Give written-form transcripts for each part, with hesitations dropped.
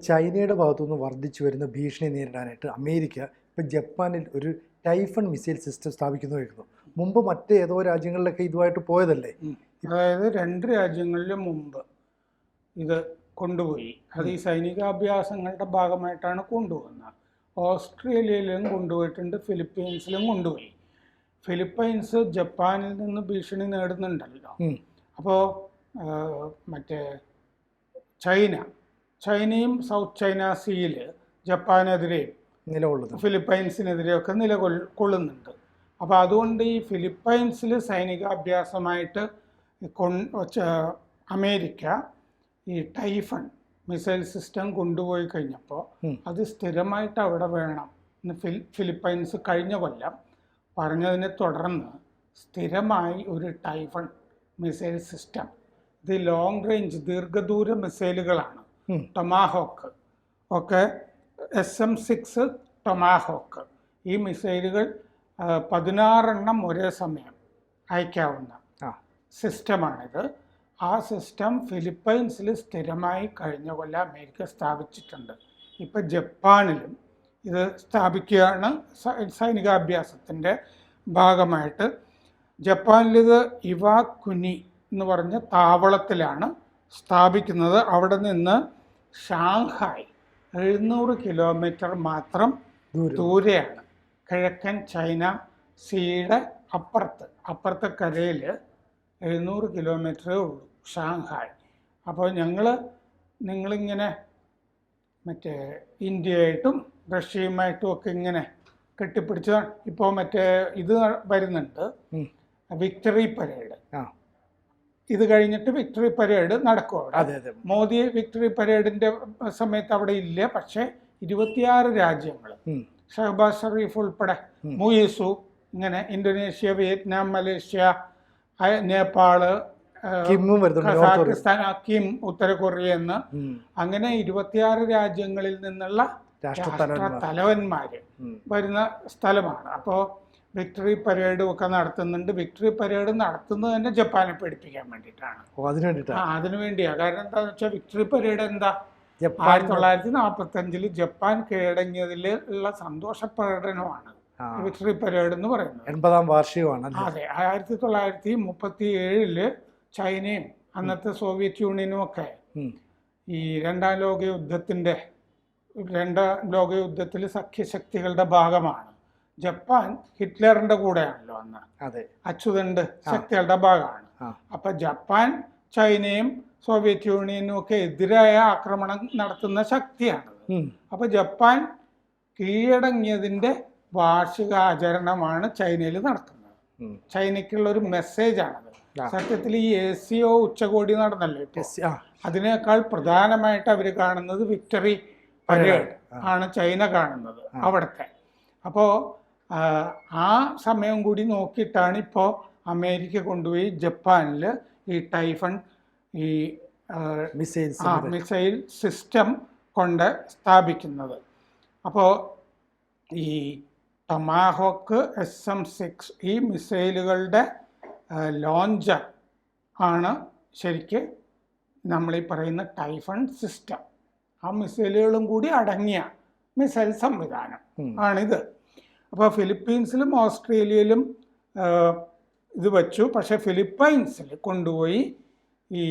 ചൈനയുടെ ഭാഗത്തുനിന്ന് വർദ്ധിച്ചു വരുന്ന ഭീഷണി നേരിടാനായിട്ട് അമേരിക്ക ഇപ്പം ജപ്പാനിൽ ഒരു ടൈഫൺ മിസൈൽ സിസ്റ്റം സ്ഥാപിക്കുന്നു വരുന്നു. മുമ്പ് മറ്റേതോ രാജ്യങ്ങളിലൊക്കെ ഇതുമായിട്ട് പോയതല്ലേ? അതായത് 2 രാജ്യങ്ങളിലും മുമ്പ് ഇത് കൊണ്ടുപോയി. അത് ഈ സൈനികാഭ്യാസങ്ങളുടെ ഭാഗമായിട്ടാണ് കൊണ്ടുപോകുന്നത്. ഓസ്ട്രേലിയയിലും കൊണ്ടുപോയിട്ടുണ്ട്, ഫിലിപ്പീൻസിലും കൊണ്ടുപോയി. ഫിലിപ്പൈൻസ് ജപ്പാനിൽ നിന്ന് ഭീഷണി നേടുന്നുണ്ടല്ലോ. അപ്പോൾ മറ്റേ ചൈനയും സൗത്ത് ചൈന സീയിൽ ജപ്പാനെതിരെയും ഫിലിപ്പൈൻസിനെതിരെയൊക്കെ നിലകൊള്ളുന്നുണ്ട്. അപ്പോൾ അതുകൊണ്ട് ഈ ഫിലിപ്പൈൻസിൽ സൈനികാഭ്യാസമായിട്ട് അമേരിക്ക ഈ ടൈഫൺ മിസൈൽ സിസ്റ്റം കൊണ്ടുപോയി കഴിഞ്ഞപ്പോൾ അത് സ്ഥിരമായിട്ട് അവിടെ വേണം എന്ന് ഫിലിപ്പൈൻസ് കഴിഞ്ഞ കൊല്ലം പറഞ്ഞതിനെ തുടർന്ന് സ്ഥിരമായി ഒരു ടൈഫൺ മിസൈൽ സിസ്റ്റം, ഇത് ലോങ് റേഞ്ച് ദീർഘദൂര മിസൈലുകളാണ്. ടൊമാഹോക്ക് ഒക്കെ SM-6 ടൊമാഹോക്ക് ഈ മിസൈലുകൾ 16 എണ്ണം ഒരേ സമയം അയക്കാവുന്ന സിസ്റ്റമാണിത്. ആ സിസ്റ്റം ഫിലിപ്പൈൻസിൽ സ്ഥിരമായി കഴിഞ്ഞ കൊല്ലം അമേരിക്ക സ്ഥാപിച്ചിട്ടുണ്ട്. ഇപ്പം ജപ്പാനിലും ഇത് സ്ഥാപിക്കുകയാണ് സൈനികാഭ്യാസത്തിൻ്റെ ഭാഗമായിട്ട്. ജപ്പാനിലിത് ഇവാകുനി എന്ന് പറഞ്ഞ താവളത്തിലാണ് സ്ഥാപിക്കുന്നത്. അവിടെ നിന്ന് ഷാങ്ഹായ് 700 കിലോമീറ്റർ മാത്രം ദൂരെയാണ്. കിഴക്കൻ ചൈന സീയുടെ അപ്പുറത്തെ കരയിൽ 700 കിലോമീറ്ററേ ഉള്ളൂ ഷാങ്ഹായ്. അപ്പോൾ നിങ്ങളിങ്ങനെ മറ്റേ ഇന്ത്യയായിട്ടും റഷ്യയുമായിട്ടും ഒക്കെ ഇങ്ങനെ കെട്ടിപ്പിടിച്ച ഇപ്പോൾ മറ്റേ ഇത് വരുന്നുണ്ട്, വിക്ടറി പരേഡ്. ഇത് കഴിഞ്ഞിട്ട് വിക്ടറി പരേഡ് നടക്കും അവിടെ. മോദി വിക്ടറി പരേഡിന്റെ സമയത്ത് അവിടെ ഇല്ല. പക്ഷെ 26 രാജ്യങ്ങൾ, ഷഹബാസ് ഷെറീഫ് ഉൾപ്പെടെ, മുയിസു, ഇങ്ങനെ Indonesia, Vietnam, Malaysia, Nepal, Kazakhstan, Kim, ഉത്തര കൊറിയ എന്ന് അങ്ങനെ 26 രാജ്യങ്ങളിൽ നിന്നുള്ള രാഷ്ട്രത്തലവന്മാര് വരുന്ന സ്ഥലമാണ്. അപ്പോൾ വിക്ടറി പരേഡും ഒക്കെ നടത്തുന്നുണ്ട്. വിക്ടറി പരേഡ് നടത്തുന്നത് തന്നെ ജപ്പാനെ പേടിപ്പിക്കാൻ വേണ്ടിയിട്ടാണ്. അതിനുവേണ്ടിയാണ്. കാരണം എന്താണെന്ന് വെച്ചാൽ വിക്ടറി പരേഡ് എന്താ, 1945 ജപ്പാൻ കീഴടങ്ങിയതിൽ ഉള്ള സന്തോഷ പ്രകടനമാണ് വിക്ടറി പരേഡ് എന്ന് പറയുന്നത്. 80ാം വാർഷികമാണ്. അതെ, 1937 ചൈനയും അന്നത്തെ സോവിയറ്റ് യൂണിയനും ഒക്കെ ഈ രണ്ടാം ലോകയുദ്ധത്തിൽ സഖ്യശക്തികളുടെ ഭാഗമാണ്. ജപ്പാൻ ഹിറ്റ്ലറിന്റെ കൂടെയാണല്ലോ അന്ന്. അച്ചുതണ്ട് ശക്തികളുടെ ഭാഗമാണ്. അപ്പൊ ജപ്പാൻ ചൈനയും സോവിയറ്റ് യൂണിയനും ഒക്കെ എതിരായ ആക്രമണം നടത്തുന്ന ശക്തിയാണത്. അപ്പൊ ജപ്പാൻ കീഴടങ്ങിയതിന്റെ വാർഷിക ആചരണമാണ് ചൈനയിൽ നടത്തുന്നത്. ചൈനയ്ക്കുള്ള ഒരു മെസ്സേജാണത്. സത്യത്തിൽ ഈ ASEO ഉച്ചകോടി നടന്നല്ലോ ഇപ്പൊ, അതിനേക്കാൾ പ്രധാനമായിട്ട് അവർ കാണുന്നത് വിക്ടറി പരേഡ് ആണ് ചൈന കാണുന്നത് അവിടുത്തെ. അപ്പോൾ ആ സമയം കൂടി നോക്കിയിട്ടാണ് ഇപ്പോൾ അമേരിക്ക കൊണ്ടുപോയി ജപ്പാനിൽ ഈ ടൈഫൺ ഈ മിസൈൽ സിസ്റ്റം കൊണ്ട് സ്ഥാപിക്കുന്നത്. അപ്പോൾ ഈ ടൊമാഹോക്ക്, SM-6 ഈ മിസൈലുകളുടെ ലോഞ്ചർ ആണ് ശരിക്ക് നമ്മളീ പറയുന്ന ടൈഫൺ സിസ്റ്റം. ആ മിസൈലുകളും കൂടി അടങ്ങിയ മിസൈൽ സംവിധാനം ആണിത്. അപ്പോൾ ഫിലിപ്പീൻസിലും ഓസ്ട്രേലിയയിലും ഇത് വെച്ചു. പക്ഷേ ഫിലിപ്പൈൻസിൽ കൊണ്ടുപോയി ഈ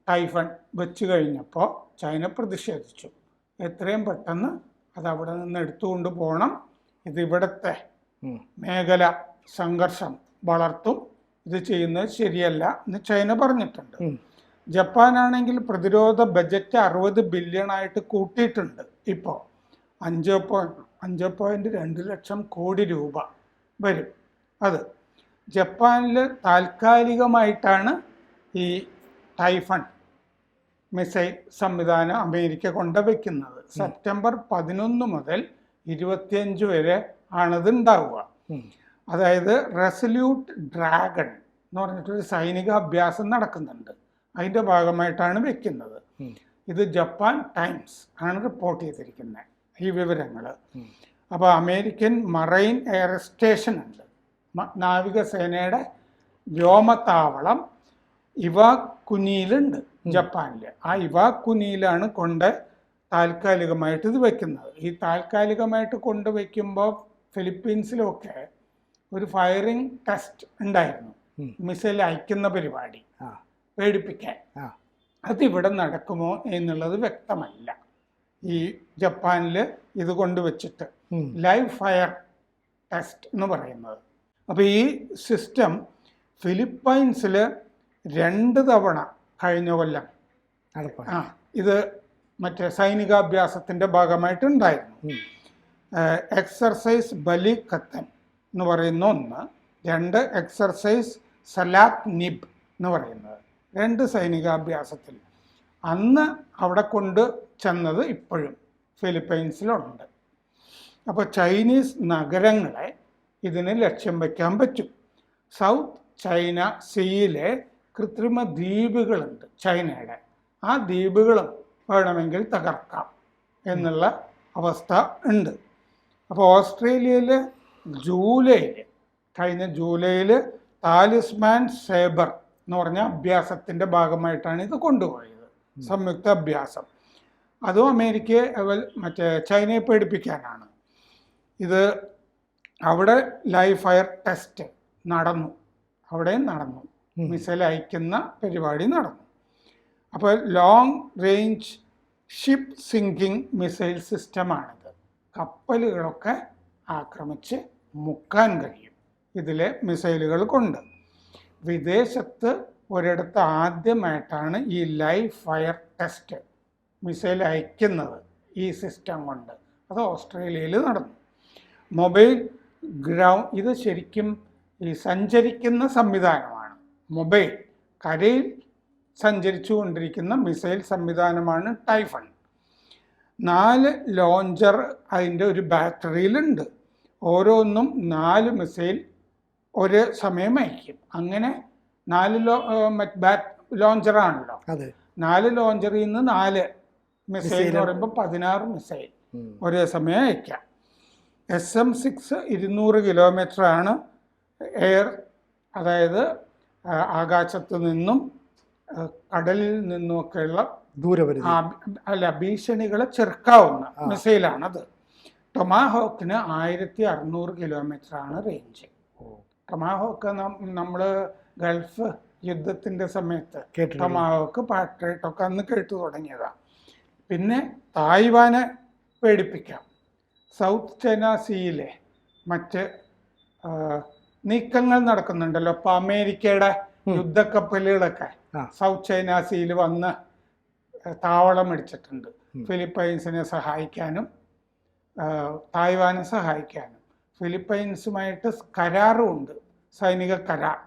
ടൈഫൺ വെച്ച് കഴിഞ്ഞപ്പോൾ ചൈന പ്രതിഷേധിച്ചു. എത്രയും പെട്ടെന്ന് അത് അവിടെ നിന്ന് എടുത്തുകൊണ്ട് പോകണം, ഇത് ഇവിടുത്തെ മേഖല സംഘർഷം വളർത്തും, ഇത് ചെയ്യുന്നത് ശരിയല്ല എന്ന് ചൈന പറഞ്ഞിട്ടുണ്ട്. ജപ്പാനാണെങ്കിൽ പ്രതിരോധ ബജറ്റ് 60 ബില്യണായിട്ട് കൂട്ടിയിട്ടുണ്ട്. ഇപ്പോൾ 5.2 ലക്ഷം കോടി രൂപ വരും. അത് ജപ്പാനിൽ താൽക്കാലികമായിട്ടാണ് ഈ ടൈഫൺ മിസൈൽ സംവിധാനം അമേരിക്ക കൊണ്ടുവയ്ക്കുന്നത്. സെപ്റ്റംബർ 11 മുതൽ 25 വരെ ആണിത് ഉണ്ടാവുക. അതായത് റെസല്യൂട്ട് ഡ്രാഗൺ എന്ന് പറഞ്ഞിട്ടൊരു സൈനിക അഭ്യാസം നടക്കുന്നുണ്ട്. അതിൻ്റെ ഭാഗമായിട്ടാണ് വെക്കുന്നത്. ഇത് ജപ്പാൻ ടൈംസ് ആണ് റിപ്പോർട്ട് ചെയ്തിരിക്കുന്നത് ഈ വിവരങ്ങൾ. അപ്പോൾ അമേരിക്കൻ മറൈൻ എയർ സ്റ്റേഷൻ ഉണ്ട്, നാവികസേനയുടെ വ്യോമത്താവളം ഇവാകുനിയിലുണ്ട് ജപ്പാനിൽ. ആ ഇവാകുനിയിലാണ് കൊണ്ട് താൽക്കാലികമായിട്ട് ഇത് വെക്കുന്നത്. ഈ താൽക്കാലികമായിട്ട് കൊണ്ടുവയ്ക്കുമ്പോൾ ഫിലിപ്പീൻസിലൊക്കെ ഒരു ഫയറിംഗ് ടെസ്റ്റ് ഉണ്ടായിരുന്നു, മിസൈൽ അയക്കുന്ന പരിപാടി പേടിപ്പിക്കാൻ. അതിവിടെ നടക്കുമോ എന്നുള്ളത് വ്യക്തമല്ല. ഈ ജപ്പാനിൽ ഇത് കൊണ്ടുവച്ചിട്ട് ലൈവ് ഫയർ ടെസ്റ്റ് എന്ന് പറയുന്നത്. അപ്പോൾ ഈ സിസ്റ്റം ഫിലിപ്പൈൻസിൽ 2 തവണ കഴിഞ്ഞ കൊല്ലം ഇത് മറ്റേ സൈനികാഭ്യാസത്തിൻ്റെ ഭാഗമായിട്ടുണ്ടായിരുന്നു. എക്സർസൈസ് ബലിക്കത്തൻ എന്ന് പറയുന്ന ഒന്ന്, 2 എക്സർസൈസ് സലാത്ത് നിബ് എന്ന് പറയുന്നത്, 2 സൈനികാഭ്യാസത്തിൽ. അന്ന് അവിടെ കൊണ്ട് ചെന്നത് ഇപ്പോഴും ഫിലിപ്പൈൻസിലുണ്ട്. അപ്പോൾ ചൈനീസ് നഗരങ്ങളെ ഇതിന് ലക്ഷ്യം വയ്ക്കാൻ പറ്റും. സൗത്ത് ചൈന സീയിലെ കൃത്രിമ ദ്വീപുകളുണ്ട് ചൈനയുടെ. ആ ദ്വീപുകളും വേണമെങ്കിൽ തകർക്കാം എന്നുള്ള അവസ്ഥ ഉണ്ട്. അപ്പോൾ ഓസ്ട്രേലിയയിൽ കഴിഞ്ഞ ജൂലൈയിൽ താലിസ്മാൻ സേബർ എന്ന് പറഞ്ഞ അഭ്യാസത്തിൻ്റെ ഭാഗമായിട്ടാണ് ഇത് കൊണ്ടുപോയത്, സംയുക്ത അഭ്യാസം. അതും അമേരിക്കയെ ചൈനയെ പേടിപ്പിക്കാനാണ്. ഇത് അവിടെ ലൈവ് ഫയർ ടെസ്റ്റ് നടന്നു, അവിടെയും നടന്നു, മിസൈൽ അയക്കുന്ന പരിപാടി നടന്നു. അപ്പോൾ long range ship sinking missile സിസ്റ്റമാണിത്. കപ്പലുകളൊക്കെ ആക്രമിച്ച് മുക്കാൻ കഴിയും ഇതിലെ മിസൈലുകൾ കൊണ്ട്. വിദേശത്ത് ഒരിടത്ത് ആദ്യമായിട്ടാണ് ഈ ലൈവ് ഫയർ ടെസ്റ്റ് മിസൈൽ അയക്കുന്നത് ഈ സിസ്റ്റം കൊണ്ട്. അത് ഓസ്ട്രേലിയയിൽ നടന്നു. മൊബൈൽ ഇത് ശരിക്കും ഈ സഞ്ചരിക്കുന്ന സംവിധാനമാണ്. മൊബൈൽ കരയിൽ സഞ്ചരിച്ചു കൊണ്ടിരിക്കുന്ന മിസൈൽ സംവിധാനമാണ് ടൈഫൺ. 4 ലോഞ്ചർ അതിൻ്റെ ഒരു ബാറ്ററിയിലുണ്ട്. ഓരോന്നും 4 മിസൈൽ ഒരു സമയം അയക്കും. അങ്ങനെ 4 ലോഞ്ചറാണല്ലോ. 4 ലോഞ്ചറിൽ നിന്ന് 4 മിസൈൽ എന്ന് പറയുമ്പോൾ 16 മിസൈൽ ഒരേ സമയം അയക്കാം. SM-6 200 കിലോമീറ്ററാണ് എയർ, അതായത് ആകാശത്ത് നിന്നും കടലിൽ നിന്നുമൊക്കെയുള്ള ഭീഷണികളെ ചെറുക്കാവുന്ന മിസൈലാണത്. ടൊമാഹോക്കിന് 1600 കിലോമീറ്ററാണ് റേഞ്ച്. ടൊമാഹോക്ക് നമ്മൾ ഗൾഫ് യുദ്ധത്തിൻ്റെ സമയത്ത് ടൊമാഹോക്ക് പാട്രിയോട്ടൊക്കെ അന്ന് കേട്ടു തുടങ്ങിയതാണ്. പിന്നെ തായ്വാനെ പേടിപ്പിക്കാം. സൗത്ത് ചൈന സീയിലെ മറ്റ് നീക്കങ്ങൾ നടക്കുന്നുണ്ടല്ലോ. ഇപ്പം അമേരിക്കയുടെ യുദ്ധക്കപ്പലുകളൊക്കെ സൗത്ത് ചൈന സീയിൽ വന്ന് താവളം അടിച്ചിട്ടുണ്ട്. ഫിലിപ്പൈൻസിനെ സഹായിക്കാനും തായ്വാനെ സഹായിക്കാനും. ഫിലിപ്പൈൻസുമായിട്ട് കരാറുമുണ്ട്, സൈനിക കരാർ.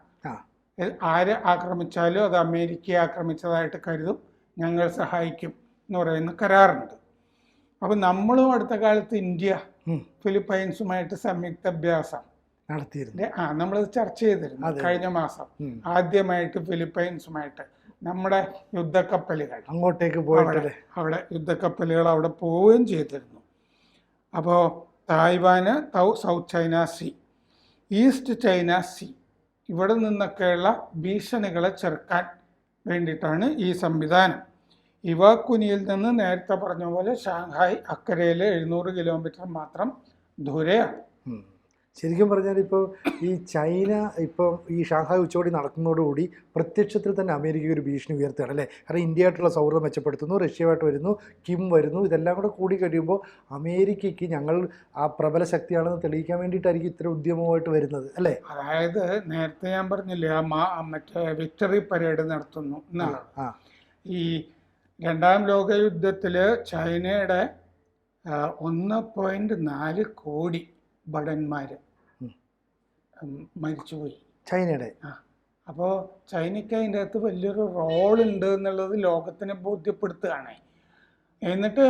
ആര് ആക്രമിച്ചാലും അത് അമേരിക്കയെ ആക്രമിച്ചതായിട്ട് കരുതും, ഞങ്ങൾ സഹായിക്കും എന്ന് പറയുന്ന കരാറുണ്ട്. അപ്പം നമ്മളും അടുത്ത കാലത്ത് ഇന്ത്യ ഫിലിപ്പൈൻസുമായിട്ട് സംയുക്ത അഭ്യാസം നടത്തിയിരുന്നു. നമ്മളത് ചർച്ച ചെയ്തിരുന്നു കഴിഞ്ഞ മാസം. ആദ്യമായിട്ട് ഫിലിപ്പൈൻസുമായിട്ട് നമ്മുടെ യുദ്ധക്കപ്പലുകൾ അങ്ങോട്ടേക്ക് പോയിട്ട് അവിടെ യുദ്ധക്കപ്പലുകൾ അവിടെ പോവുകയും ചെയ്തിരുന്നു. അപ്പോൾ തായ്വാന് South China Sea, East China Sea, ഇവിടെ നിന്നൊക്കെയുള്ള ഭീഷണികളെ ചെറുക്കാൻ വേണ്ടിയിട്ടാണ് ഈ സംവിധാനം. ഇവാക്കുനിയിൽ നിന്ന് നേരത്തെ പറഞ്ഞ പോലെ ഷാങ്ഹായ് അക്കരയിൽ 700 കിലോമീറ്റർ മാത്രം ദൂരെയാണ്. ശരിക്കും പറഞ്ഞാൽ ഇപ്പോൾ ഈ ചൈന ഇപ്പോൾ ഈ ഷാങ്ഹായ് ഉച്ചകോടി നടക്കുന്നതോടുകൂടി പ്രത്യക്ഷത്തിൽ തന്നെ അമേരിക്ക ഒരു ഭീഷണി ഉയർത്തുകയാണ് അല്ലേ? കാരണം ഇന്ത്യയായിട്ടുള്ള സൗഹൃദം മെച്ചപ്പെടുത്തുന്നു, റഷ്യയുമായിട്ട് വരുന്നു, കിം വരുന്നു, ഇതെല്ലാം കൂടെ കൂടി കഴിയുമ്പോൾ അമേരിക്കയ്ക്ക് ഞങ്ങൾ ആ പ്രബല ശക്തിയാണെന്ന് തെളിയിക്കാൻ വേണ്ടിയിട്ടായിരിക്കും ഇത്തരം ഉദ്യമവുമായിട്ട് വരുന്നത് അല്ലേ? അതായത് നേരത്തെ ഞാൻ പറഞ്ഞില്ലേ മറ്റേ വിക്ടറി പരേഡ് നടത്തുന്നു എന്നുള്ളത്. ഈ 2ാം ലോക യുദ്ധത്തിൽ ചൈനയുടെ 1.4 കോടി ഭടന്മാർ മരിച്ചുപോയി ചൈനയുടെ. അപ്പോൾ ചൈനയ്ക്ക് അതിൻ്റെ അകത്ത് വലിയൊരു റോളുണ്ട് എന്നുള്ളത് ലോകത്തിനെ ബോധ്യപ്പെടുത്തുകയാണ്. എന്നിട്ട്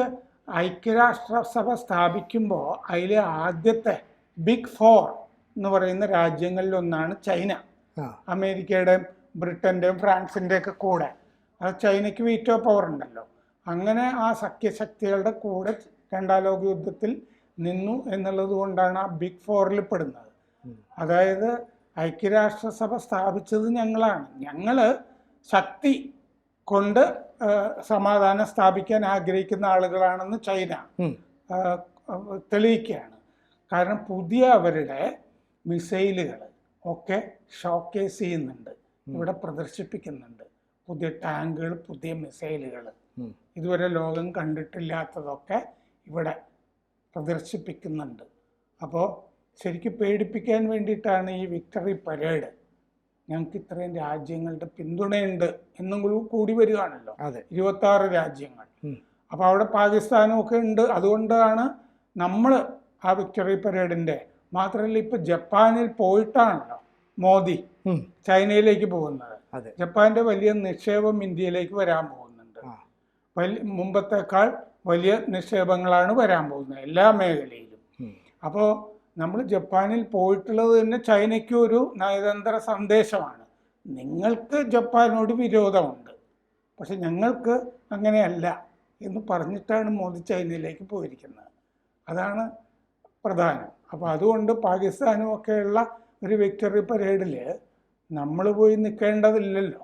ഐക്യരാഷ്ട്രസഭ സ്ഥാപിക്കുമ്പോൾ അതിലെ ആദ്യത്തെ ബിഗ് 4 എന്ന് പറയുന്ന രാജ്യങ്ങളിലൊന്നാണ് ചൈന. അമേരിക്കയുടെയും ബ്രിട്ടൻ്റെയും ഫ്രാൻസിൻ്റെയൊക്കെ കൂടെ അത് ചൈനയ്ക്ക് വീറ്റോ പവർ ഉണ്ടല്ലോ. അങ്ങനെ ആ സഖ്യശക്തികളുടെ കൂടെ 2ാം ലോക യുദ്ധത്തിൽ നിന്നു എന്നുള്ളത് കൊണ്ടാണ് ആ ബിഗ് 4ൽ പെടുന്നത്. അതായത് ഐക്യരാഷ്ട്രസഭ സ്ഥാപിച്ചത് ഞങ്ങളാണ്. ഞങ്ങൾ ശക്തി കൊണ്ട് സമാധാനം സ്ഥാപിക്കാൻ ആഗ്രഹിക്കുന്ന ആളുകളാണെന്ന് ചൈന തെളിയിക്കുകയാണ്. കാരണം പുതിയ അവരുടെ മിസൈലുകൾ ഒക്കെ ഷോക്കേസ് ചെയ്യുന്നുണ്ട്, ഇവിടെ പ്രദർശിപ്പിക്കുന്നുണ്ട്. പുതിയ ടാങ്കുകൾ, പുതിയ മിസൈലുകൾ, ഇതുവരെ ലോകം കണ്ടിട്ടില്ലാത്തതൊക്കെ ഇവിടെ പ്രദർശിപ്പിക്കുന്നുണ്ട്. അപ്പോൾ ശരിക്കും പേടിപ്പിക്കാൻ വേണ്ടിയിട്ടാണ് ഈ വിക്ടറി പരേഡ്. ഞങ്ങൾക്ക് ഇത്രയും രാജ്യങ്ങളുടെ പിന്തുണയുണ്ട് എന്നും കൂടി വരികയാണല്ലോ, 26 രാജ്യങ്ങൾ. അപ്പോൾ അവിടെ പാകിസ്ഥാനും ഒക്കെ ഉണ്ട്. അതുകൊണ്ടാണ് നമ്മൾ ആ വിക്ടറി പരേഡിൻ്റെ, മാത്രമല്ല ഇപ്പം ജപ്പാനിൽ പോയിട്ടാണല്ലോ മോദി ചൈനയിലേക്ക് പോകുന്നത്. ജപ്പാന്റെ വലിയ നിക്ഷേപം ഇന്ത്യയിലേക്ക് വരാൻ പോകുന്നുണ്ട്. മുമ്പത്തേക്കാൾ വലിയ നിക്ഷേപങ്ങളാണ് വരാൻ പോകുന്നത് എല്ലാ മേഖലയിലും. അപ്പോൾ നമ്മൾ ജപ്പാനിൽ പോയിട്ടുള്ളത് തന്നെ ചൈനയ്ക്ക് ഒരു നയതന്ത്ര സന്ദേശമാണ്. നിങ്ങൾക്ക് ജപ്പാനോട് വിരോധമുണ്ട്, പക്ഷെ ഞങ്ങൾക്ക് അങ്ങനെയല്ല എന്ന് പറഞ്ഞിട്ടാണ് മോദി ചൈനയിലേക്ക് പോയിരിക്കുന്നത്. അതാണ് പ്രധാനം. അപ്പോൾ അതുകൊണ്ട് പാകിസ്ഥാനും ഒക്കെയുള്ള ഒരു വിക്ടറി പരേഡിൽ നമ്മൾ പോയി നിൽക്കേണ്ടതില്ലല്ലോ.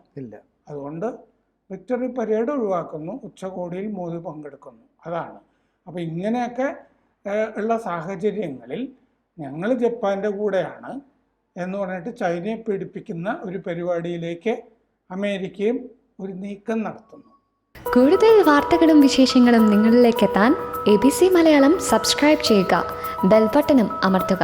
അതുകൊണ്ട് വിക്ടറി പരേഡ് ഒഴിവാക്കുന്നു, ഉച്ചകോടിയിൽ മോദി പങ്കെടുക്കുന്നു. അതാണ്. അപ്പോൾ ഇങ്ങനെയൊക്കെ ഉള്ള സാഹചര്യങ്ങളിൽ ഞങ്ങൾ ജപ്പാൻ്റെ കൂടെയാണ് എന്ന് പറഞ്ഞിട്ട് ചൈനയെ പീഡിപ്പിക്കുന്ന ഒരു പരിപാടിയിലേക്ക് അമേരിക്കയും ഒരു നീക്കം നടത്തുന്നു. കൂടുതൽ വാർത്തകളും വിശേഷങ്ങളും നിങ്ങളിലേക്ക് എത്താൻ ABC മലയാളം സബ്സ്ക്രൈബ് ചെയ്യുക, ബെൽബട്ടനും അമർത്തുക.